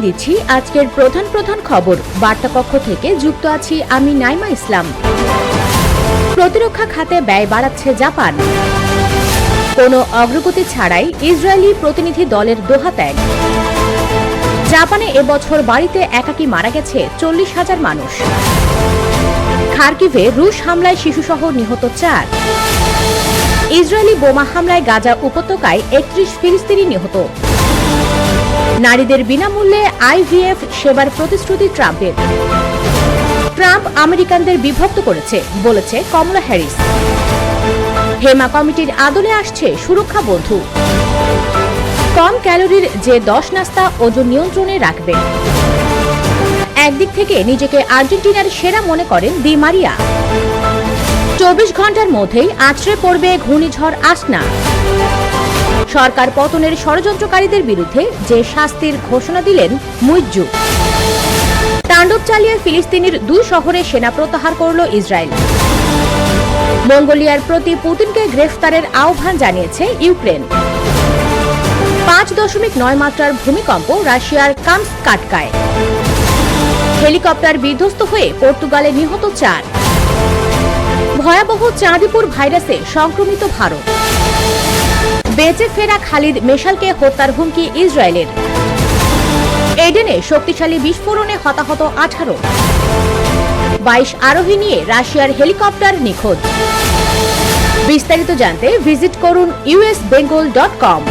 দিচ্ছি আজকের প্রধান খবর। বার্তা কক্ষ থেকে যুক্ত আছি আমি নাইমা ইসলাম। প্রতিরক্ষা খাতে ব্যয় বাড়াচ্ছে জাপান। কোনো অগ্রগতি ছাড়াই ইসরায়েলি প্রতিনিধি দলের দোহা ত্যাগ। জাপানে এবছর বাড়িতে একাকী মারা গেছে 40,000 মানুষ। খার্কিভে রুশ হামলায় শিশুসহ নিহত 4। ইসরায়েলি বোমা হামলায় গাজা উপত্যকায় 31 ফিলিস্তিনি নিহত। নারীদের বিনামূল্যে আইভিএফ সেবার প্রতিশ্রুতি ট্রাম্পের। ট্রাম্প আমেরিকানদের বিভক্ত করেছে বলেছে কমলা হ্যারিস। হেমা কমিটির আদলে আসছে সুরক্ষা বন্ধু। কম ক্যালোরির যে 10 নাস্তা ওজন নিয়ন্ত্রণে রাখবে। একদিক থেকে নিজেকে আর্জেন্টিনার সেরা মনে করেন দি মারিয়া। 24 ঘন্টার মধ্যেই আছড়ে পড়বে ঘূর্ণিঝড় আসনা। সরকার পতনের ষড়যন্ত্রকারীদের বিরুদ্ধে যে শাস্তির ঘোষণা দিলেন মুইজ্জু। তাণ্ডব চালিয়ে ফিলিস্তিনের 2 শহরে সেনা প্রত্যাহার করল ইসরায়েল। মঙ্গোলিয়ার প্রতি পুতিনকে গ্রেফতারের আহ্বান জানিয়েছে ইউক্রেন। 5.9 মাত্রার ভূমিকম্প রাশিয়ার কামস্কাটকায়। হেলিকপ্টার বিধ্বস্ত হয়ে পর্তুগালে নিহত 4। ভয়াবহ চাঁদিপুর ভাইরাসে সংক্রমিত ভারত। বেঁচে ফেরা খালিদ মেশালকে হত্যার হুমকি ইসরায়েলের। এডেনে শক্তিশালী বিস্ফোরণে হতাহত 18। 22 আরোহী নিয়ে রাশিয়ার হেলিকপ্টার নিখোঁজ। বিস্তারিত জানতে ভিজিট করুন usbengal.com।